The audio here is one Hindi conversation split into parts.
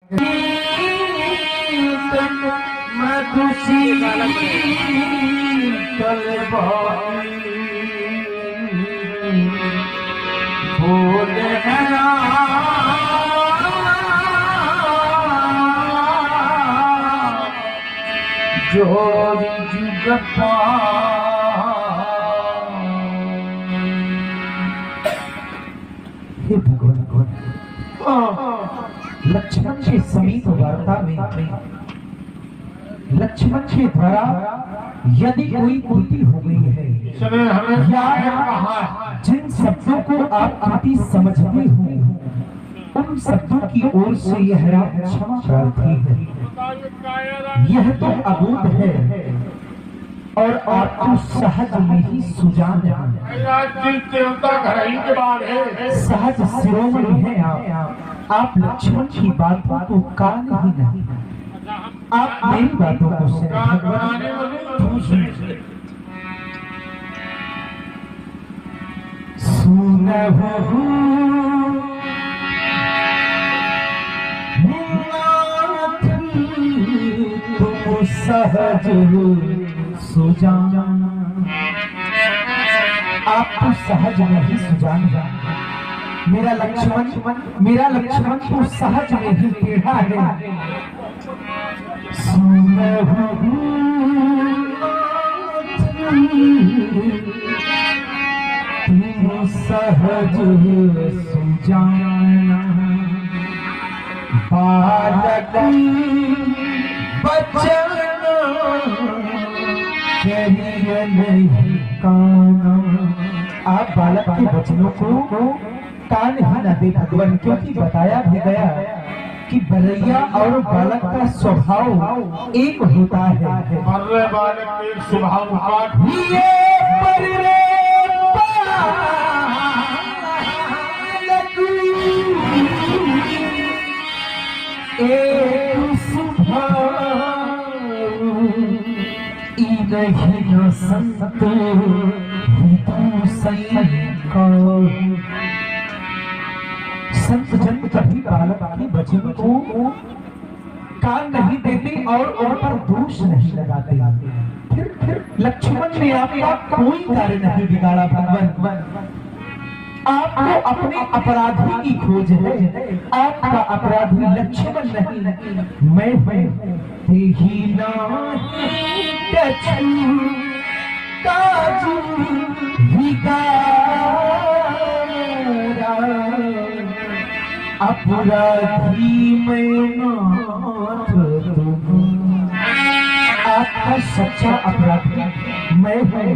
हे भगवान, लक्ष्मण के समीप वार्ता में लक्ष्मण के द्वारा यदि कोई त्रुटि हो गई है या जिन शब्दों को आप त्रुटि समझते हो उन शब्दों की ओर से यह क्षमा प्रार्थी है। यह तो अबोध है और आपको सहज में ही सुजान सहज शिरोमणि है आप लक्ष्मण की बातों को कान ही नहीं, आप मेरी बातों को सुनहु तुम सहज सुजान, आपको सहज में ही सुजान मेरा लक्ष्मण तो सहज में ही टेढ़ा है। तुम सहज सुजान बालक बचन नहीं कान, आप बालक के वचनों को कान ही न दे भगवान, क्योंकि बताया भी गया कि बलैया और बालक का स्वभाव एक होता है। बालक के स्वभाव संत जन कभी बालक के वचन को कान नहीं देते और उन पर दोष नहीं लगाते। फिर लक्ष्मण ने आपका कोई कार्य नहीं बिगाड़ा भगवान, आपको अपने अपराधी की खोज है, आपका अपराधी लक्ष्मण नहीं मैं ही काजू अपराधी मैं आपका सच्चा अपराधी मैं हूँ।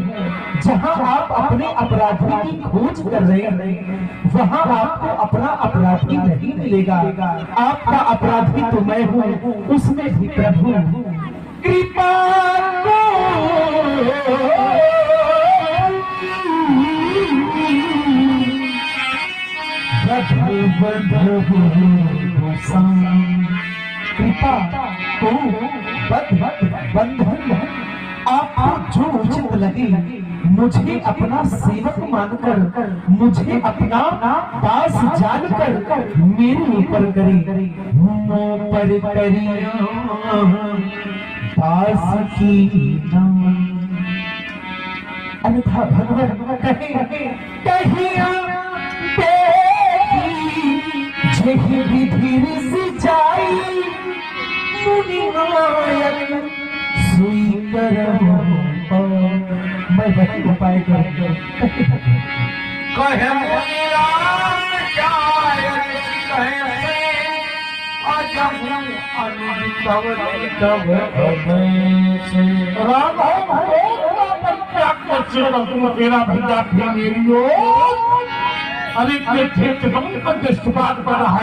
जहाँ आप अपने अपराधी की खोज कर रहे हैं वहाँ आपको अपना अपराधी नहीं मिलेगा। आपका अपराधी तो मैं हूँ, उसमें भी प्रभु कृपा कृपा तो बंधन आपको जो उचित लगे मुझे अपना सेवक मानकर, मुझे अपना दास जानकर मेरे ऊपर करे, पर करिया दास की अन्यथा भगवान कहिया जही विधि से जाई मुनि नायक सुई कर मैं वही उपाय कर मेरा भैया मेरी अरे बात कर रहा है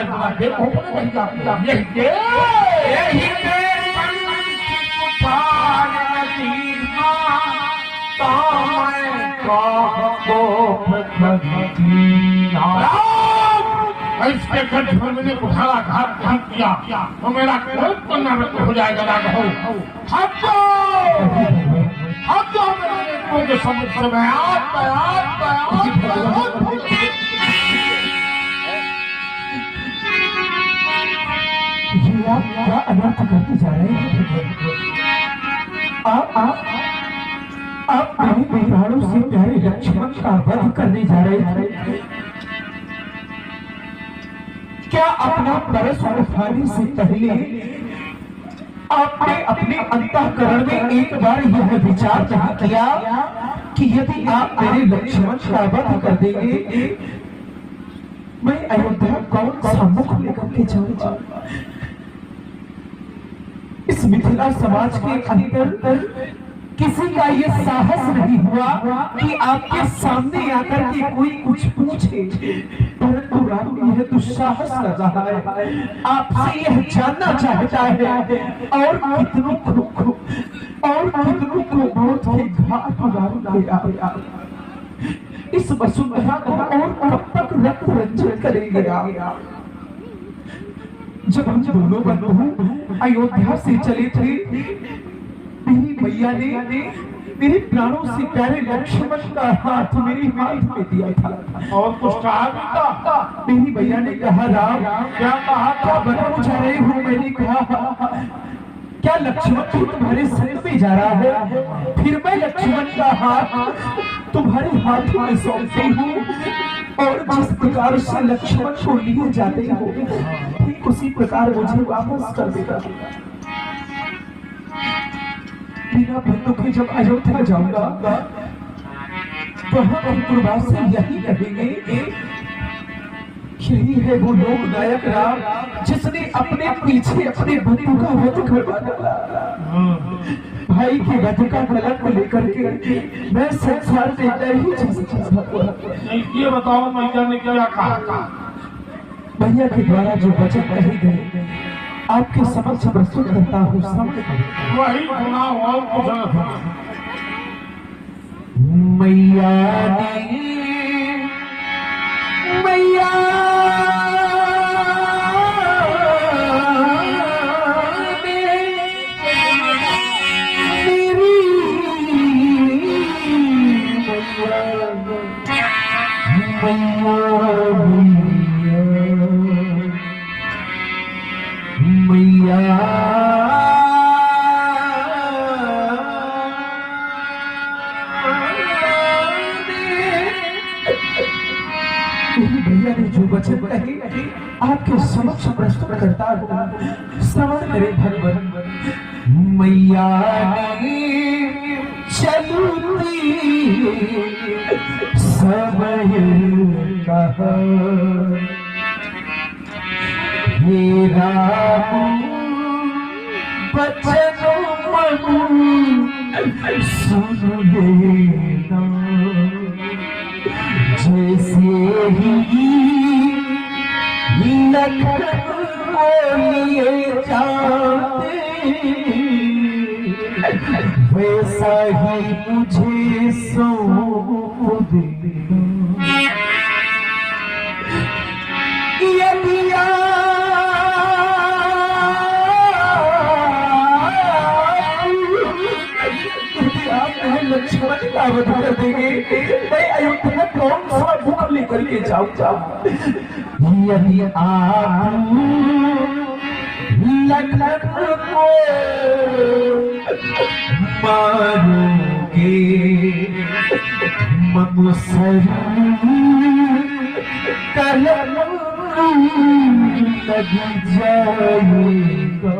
इसके कंठ में मैंने कुठारा घात नहीं किया तो मेरा कोई पन्ना हो जाएगा ना हो समुद्र में आप क्या अनर्थ करते जा रहे हैं? आप मेरे प्राणों से प्यारे लक्ष्मण का वध करने जा रहे हैं। क्या अपना परस उठाने से पहले आपने अपने अंतःकरण में एक बार यह विचार नहीं किया कि यदि आप मेरे लक्ष्मण का वध कर देंगे, मैं अयोध्या कौन सा मुख लेकर के जाऊंगा? इस मिथिला समाज के अंदर किसी का ये साहस नहीं हुआ कि आपके सामने आकर के कोई कुछ पूछे, परंतु राम यह दुस्साहस कर रहा है, आपसे यह जानना चाहता है और कितनों को मौत के घाट उतारूंगा। इस वसुंधरा को और कब तक रक्त रंजित करेंगे आप? जब हम दोनों बंधु अयोध्या से चले थे, मेरी मैया ने मेरे प्राणों से प्यारे लक्ष्मण का हाथ मेरे हाथ में दिया था। और कुछ कहा भी था? मेरी मैया ने कहा, राम क्या कहा था? बताओ जा रहे हो? मैंने कहा, क्या लक्ष्मण भी तुम्हारे संग में जा रहा है? फिर मैं लक्ष्मण का हाथ तुम्हारे हाथ में सौंपती हूँ और जिस प्रकार से लक्ष्मण को लिए जाते हो ठीक उसी प्रकार मुझे वापस कर देगा। बिना बंधु के जब अयोध्या जाऊंगा वहां अंकुरवास से यही कहेंगे, यही है वो लोक नायक राम जिसने अपने पीछे अपने बंधु का वध करवा डाला। भाई के वध का कलंक लेकर के मैं संसार में नहीं जी सकता। ये बताओ मैया ने क्या कहा? मैया के द्वारा जो वचन कहे गए आपके समक्ष प्रस्तुत करता हूँ। वही सुना और कुछ न सुना। मैया भैया ने जो वचन कहे आपके समक्ष प्रस्तुत करता हूँ, श्रवण करे भगवान। मैया चलती समय कहा, हे राम बचन सुन लेना, जैसे ही लखन को लिए जाते वैसा ही मुझे सौंप देना। यदि लक्ष्मण का वध कर देंगे, मैं अयोध्या कौन सा मुख लेकर के जाऊंगा? यदि आप लखन को मारोगे मनुसर कलम लग जाएगा।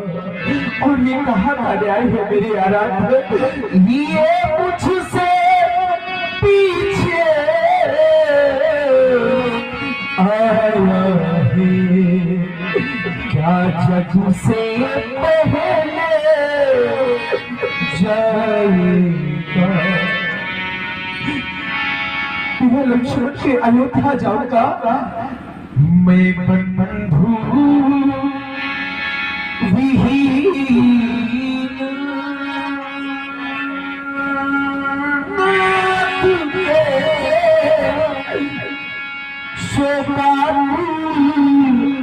और ये कहा का न्याय है मेरे आराध्य, ये मुझसे पीछे आया है, क्या जग से पहले जाएगा? यह लक्ष्मण के अयोध्या जाऊंगा मैं बंधु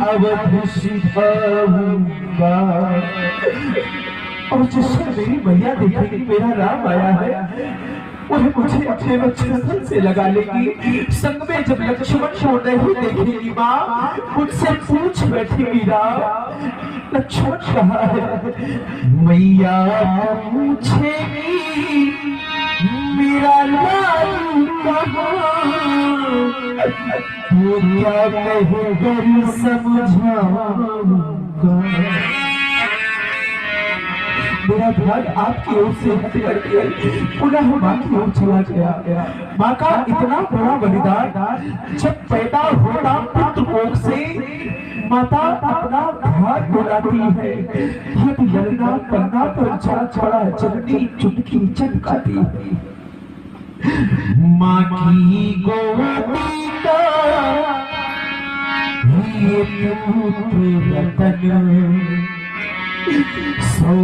अवध सिखाऊंगा। और जिससे मेरी मैया देखेगी मेरा राम आया है, वह मुझे अपने वक्षस्थल से लगा लेगी। संग में जब लक्ष्मण को नहीं देखेगी माँ, मुझसे पूछ बैठेगी राम लक्ष्मण कहा है मैया पूछेगी मेरा लाल कहाँ, तो क्या कहेगा समझाऊंगा। मेरा ध्यान आपकी ओर से हट करके पुनः माँ की ओर चला गया। माँ का इतना बड़ा बलिदान जब पैदा होता पुत्र कोख से माता अपना हाथ डोलाती है, हाथ लड़ना पलना पर जा चढ़ा जननी चुटकी चटकाती है। माँ की गोदी का ये पुत्र रतन सौ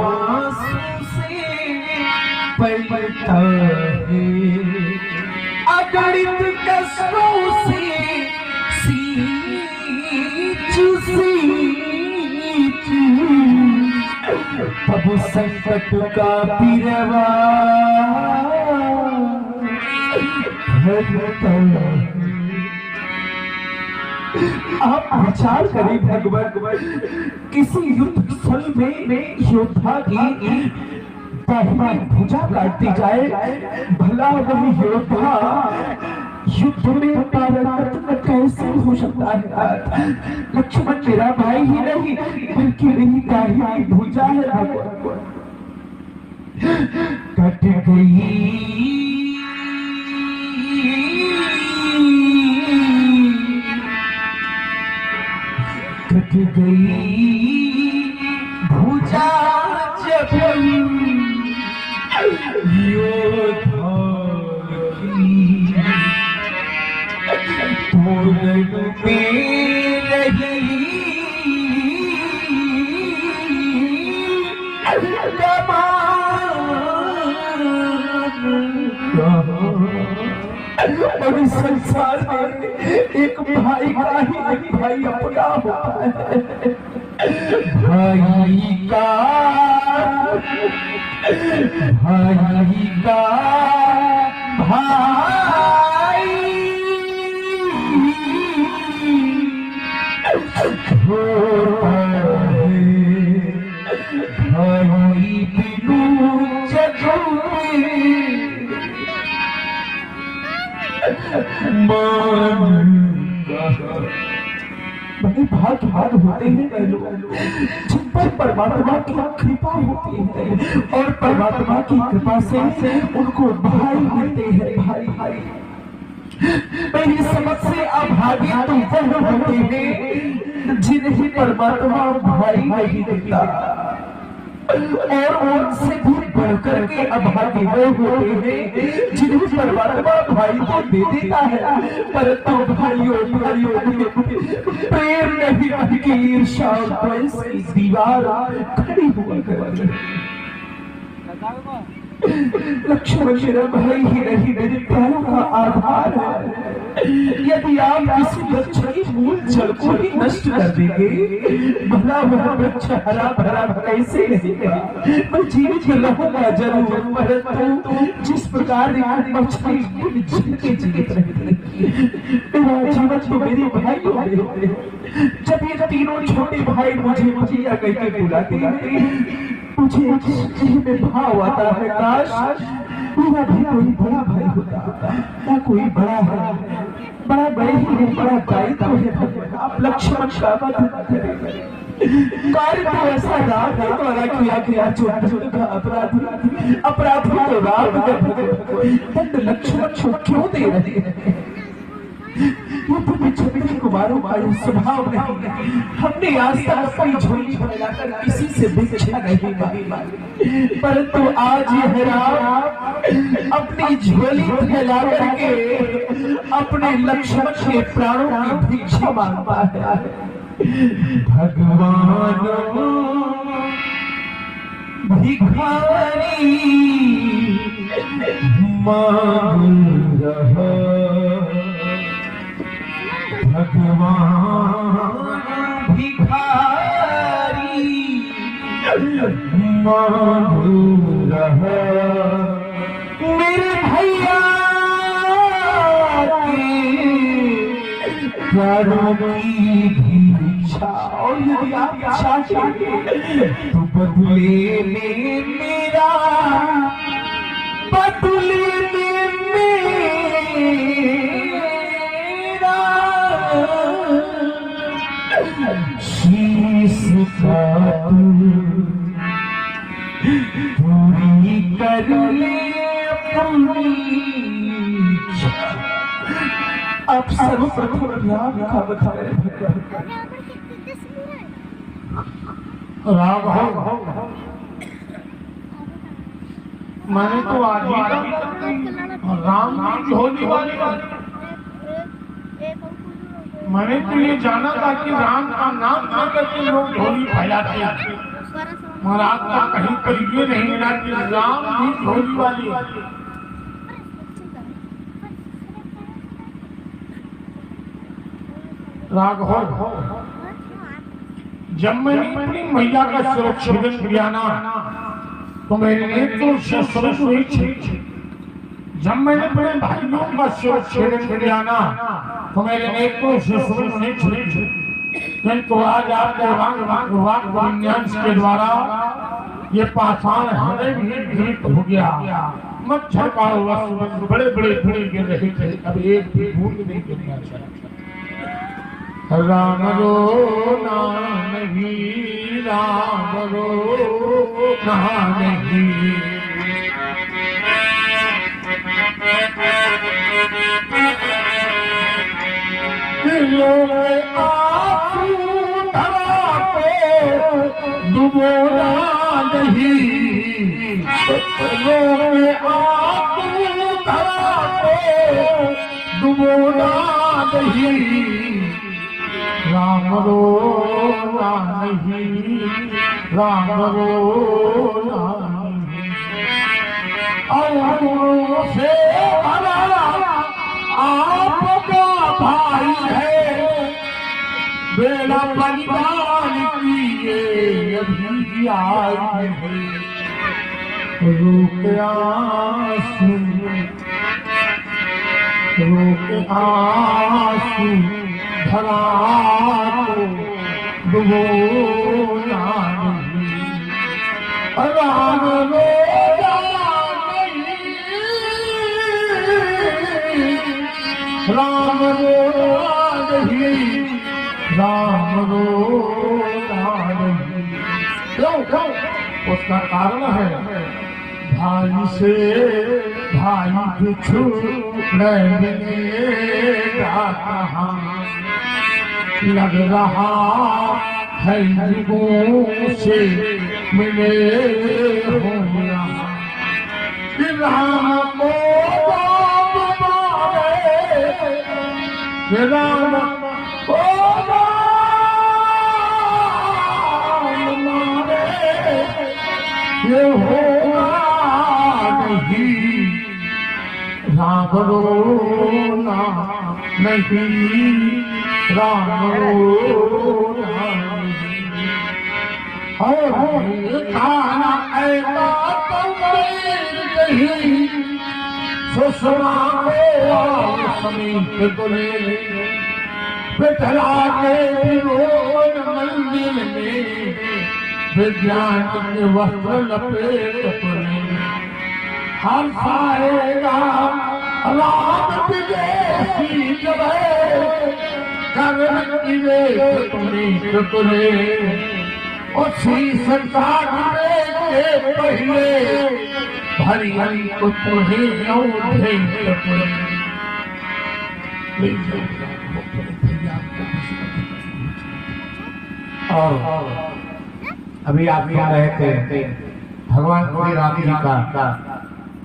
आंसू से पलता है, अगणित कष्टों से सींच तब संकट का पिरवा आप विचार करें भगवान, किसी युद्ध स्थल में योद्धा की दाहिनी भुजा काटती जाए, भला वही योद्धा युद्ध में पारंगत कैसे हो सकता है। लक्ष्मण मेरा भाई ही नहीं बल्कि मेरी दाहिनी भुजा है भगवान। कट गई कट गई भुजा जब योद्धा की, तोरण में रही और इस संसार में एक भाई का ही एक भाई अपना होता है। भाई का भाई भाई बिनु जग बड़े भाग्यवान होते हैं जिन पर परमात्मा की कृपा होती है और परमात्मा की कृपा से उनको भाई मिलते हैं। भाई मेरी समझ से अभागे तो वह होते हैं जिन्हें परमात्मा भाई नहीं देता, और उनसे भी बढ़कर के अभागे वो होते हैं जिन्हें परमात्मा भाई को दे देता है, परंतु भाइयों प्रेम नहीं बल्कि ईर्ष्या और की दीवार खड़ी हुआ करती है। लक्ष्मण मेरा भाई ही नहीं मेरे प्राणों का आधार है। यदि आप किसी वृक्ष की मूल जड़ को ही नष्ट कर देंगे, भला वह वृक्ष हरा भरा कैसे रहेगा। मैं जीवित रहूंगा जरूर, परंतु जिस प्रकार मछली जिनके जीवित रहती मेरा जीवन तो मेरे भाइयों में। जब ये तीनों छोटे भाई मुझे भैया कह के बुलाते हैं, मुझे भाव आता है काश मेरा भी कोई बड़ा भाई होता, या कोई बड़ा है, बड़ा बड़े ही नहीं बड़ा दायित्व है। आप लक्ष्मण का कार्य तो ऐसा राम द्वारा किया जो अपराधी को राम दंड लक्ष्मण को क्यों दे रहे हैं। छोटे कुमारों का स्वभाव नहीं, हमने आज तक अपनी झोली फैलाकर किसी से भिक्षा नहीं मांगी, परंतु आज यह राम अपनी झोली फैला करके अपने लक्ष्मण के प्राणों की भिक्षा मांगता है। भगवान भिखारी मांग रहा, भगवान भिखारी मांग रहा, मेरे भैया के प्राणों की भिक्षा। और यदि आप चाहेंगे तो बदले में मेरा, बदले में मेरा शीश का पूरी कर ले अपनी। आप सर्वप्रथम ज्ञान का बताए राघव, मैंने तो आज ही राम की झोली वाली मैंने तो ये जाना था कि राम का नाम ना करके लोग झोली फैलाते हैं, मगर आज तक कहीं पर ये नहीं मिला कि राम की झोली वाली। राघव, जब मैंने अपनी मैया का सुरक्षित किया ना तो मेरे नेत्रों से स्वर्ग हुई थी। जब मैंने अपने भाइयों का सुरक्षित किया ना तो मेरे नेत्रों से स्वर्ग नहीं थी। किंतु आज आपके वाक विन्यास के द्वारा ये पाषाण हृदय भी घृत हो गया। मच्छर का बड़े बड़े फूल गिर रहे थे, अब एक भी बूंद नहीं गिरना चाहिए। राम रो नाम ही, राम रो नाम ही, आंसू धरा पे डुबोना नहीं, आंसू धरा पे डुबोना नहीं। राम रो नहीं, राम रो नहीं, और से भला आपका भाई है, बेड़ा बलिदान किए अभी आए हैं। रोक आंसू, रोक आंसू धरा को डुबोना नहीं। राम रोया नहीं, राम रोया नहीं, राम रोया नहीं। क्यों? उसका कारण है भाई से भाई बिछुड़ने का कहाँ लग रहा है, युगों से मिले हो यहाँ। राम को राम मारे, राम को राम मारे, ये होगा नहीं। राम रोना नहीं, राम रोना नहीं। खाना ऐसा नहीं, सुषमा को समीप बोले, बिठला के रोज मंदिर में विज्ञान के वस्त्र लपेट पड़े। हर साएगा राम विदेशी जबे, करण की तुले उसी संसार में के पहले भरी हरी को तुम्हें थे। और अभी आप कह रहे थे भगवान श्री राम जी का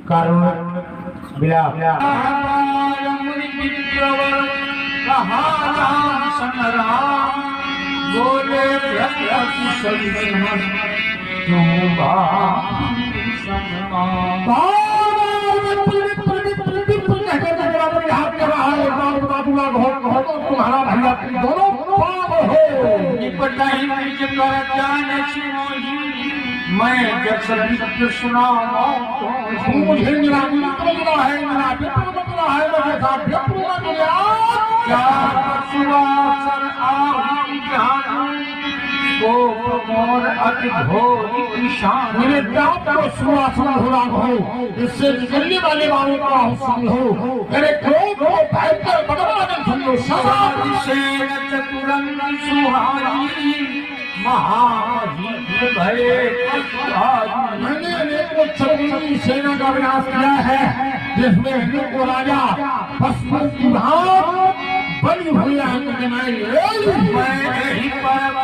कारुण विलाप। बोले तुम्हारा भैया दोनों मैं जब सभी सुना मुझे मेरा मित्र है, मेरा मित्र है, मेरे साथ क्या को मोर अति घोरी ईशान मेरे दांत को सुहासन हो रहा हो, इससे निकलने वाले बाणों का हौसला हो, मेरे क्रोध को भयंकर भगवान समझो। समाधिशेन चतुरंग सुहाई महावीर भये सुहाई। मैंने अनेकों चतुरंगी सेना का विनाश किया है, जिसमें अनेकों राजा भस्म की भांति बनी हुई आंख जमाई। मैं ही परम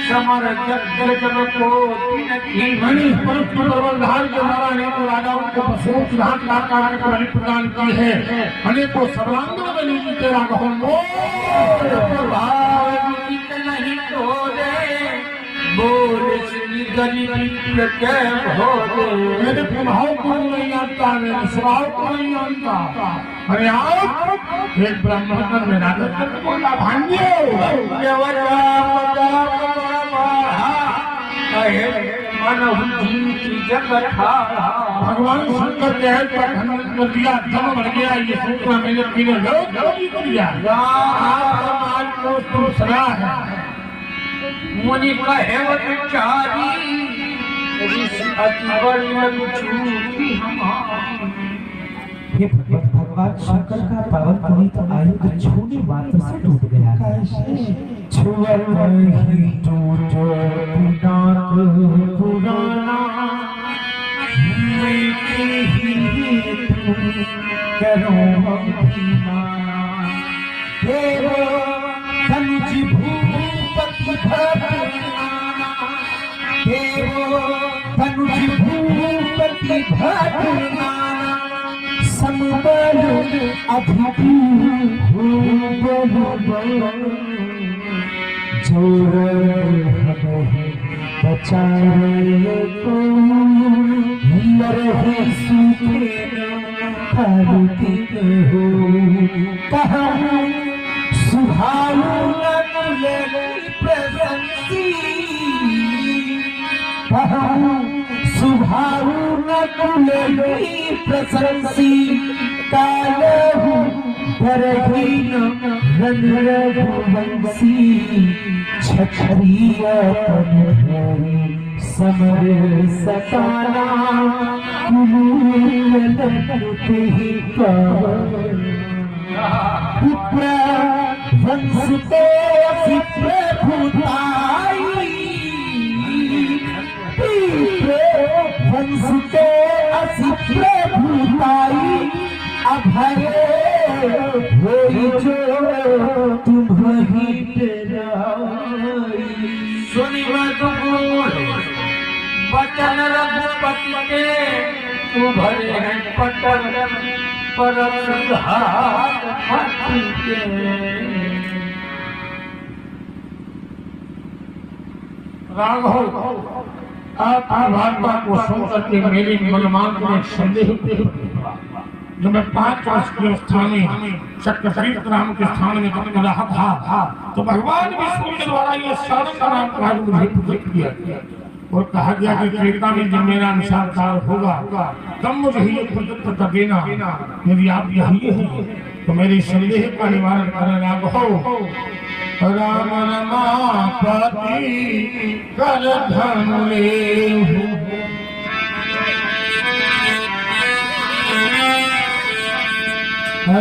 समर जग को मैंने इस परम प्रबलधार के द्वारा अनेकों राजाओं को पशुओं की भांति आकार का बलि प्रदान की है। अनेकों सर्वांगों में लीजिए तेरा गहन नहीं तोरे बोल श्री गरीब मेरे प्रभाव को नहीं जानता, मेरे स्वभाव को नहीं जानता। अरे आप एक ब्राह्मण में नाटक करके बोला भांजे भगवान शंकर के हेड पर खंडन कर दिया, जन्म मर गया, ये सूचना मैंने तीनों लोग कर दिया। को तुम सलाह है मुनि कहे विचारी अति बड़ी चूकी हमारी। हे भगवान शंकर का पावन पवित्र आयुध छूने मात्र से टूट गया है। छुअल ही टूट डाक पुराना मिलते ही करो अभिमाना। देव धनुष भूपति भटनाना, देव धनुष भूपति भटनाना। समबल अभिधि जोर हमें बचाए को मरहे सूखे हरती हो। कहाँ सुहाऊ लगी प्रशंसी, कहाँ सुहाऊ लगी प्रशंसी। कालहु बरहीन रंग रघुवंशी, क्षत्रिय समर सताना कुलूल लगते ही विप्र वंश को विप्र भूताई, विप्र वंश को असिप्र भूताई। अभय होई जो तुम्हारी डराई। सुनि मधुर बचन रघुपति के उभरे हैं पटल पर सुधार पति के। राघव आप भागवत को सुनकर के मेरे मनमान में संदेह जो मैं 5 वर्ष के अवस्था में चक्रतीर्थ नाम के स्थान में जब रहा था, तो भगवान विष्णु के द्वारा ये साधन का नाम का मुझे प्रकट किया और कहा गया कि त्रेता में जब मेरा अनुसार होगा तब मुझे ये प्रदत्त कर देना। यदि आप यही है तो मेरे संदेह का निवारण करना हो। राम रमापति कर धन लेहु,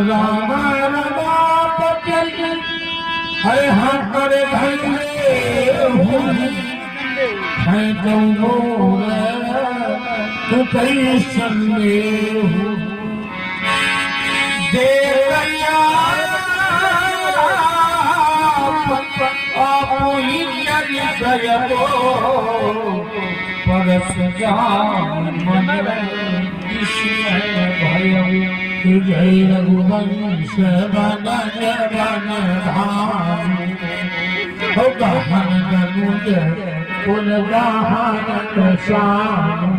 राम रमापति हरे हम कर धन लेहु। है तो मोर तू कैसन लेहु, देवया परस मन जय रघुवंश बन धाम गनुज कुल गाहन श्याम।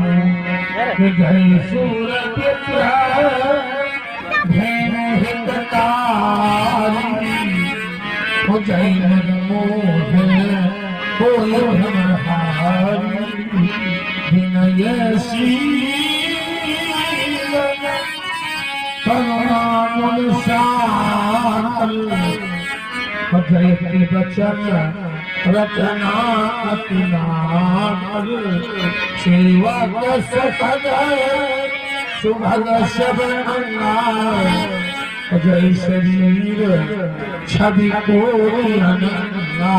जय सूरपुत्र धेनु हितकारी, जय मनमोहन कोई हारी। विनयशील करुणामुल शांत, जय कहती बचन रचना अतिनाथ सेवा सद सुभग शबना जय शरीर छवि को अनन्ना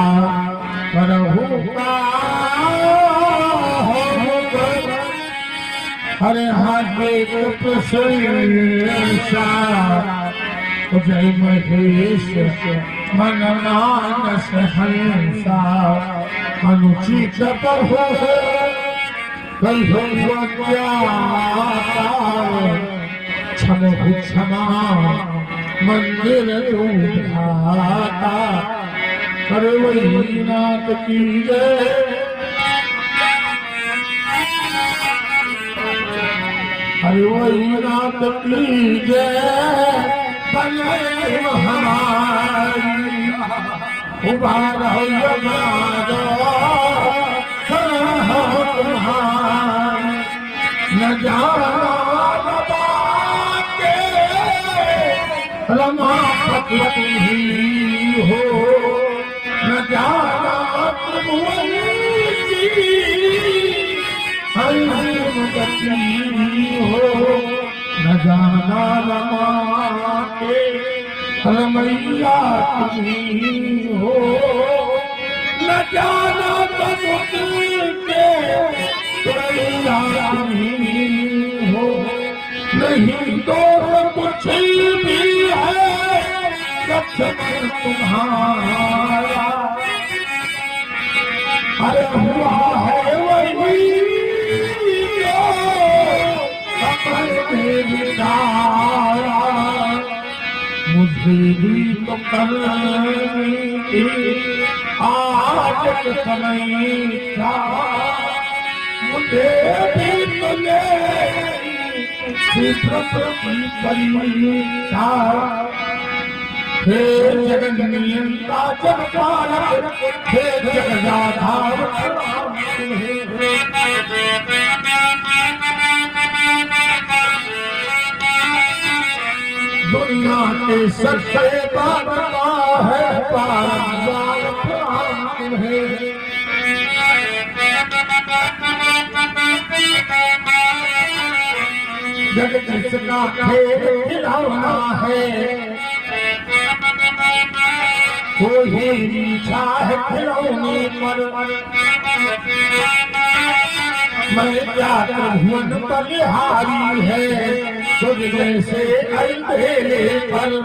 करहु का हरे हाथे जय महेश मन मानस हंसा अनुचित पर हो क्षम क्षमा मंदिर उठाता कर वही नाथ की जय हरि वही नाथ की जय बने हमारी उबार तुम्हारी न जाना रमापति ही हो न जाना गति हो न जाना रमा के रमैया तुम्ही हो न जाना के रमैया तुम्ही हो नहीं तो कुछ भी है लक्ष्मण तुम्हारा अरे हुआ है वही मुझे भी तो करनी आज के समय था मुझे भी तुझे परीक्षा हे जगन्नियंता जगपालक हे जगदाधार दुनिया के सबसे बड़ा है पार है जग जिसका खेल खिलौना है कोई नीचा है खिलौने पर मैं क्या भुवन बलिहारी है तुझे से अंधेरे पर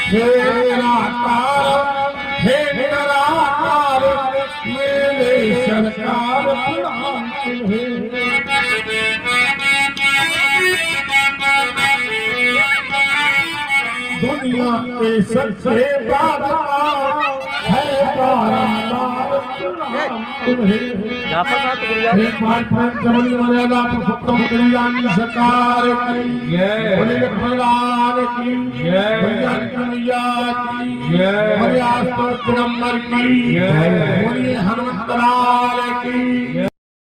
हे निराकार मेरे सरकार दुनिया के सबसे बड़ा है बारंबार एक बार चमन मर्यादा पुरुषोत्तम कल्याण सरकार की जय बोले लक्ष्मण की जय कन्हैया की जय बोले आस्था नंबर की जय बोले हनुमत लाल की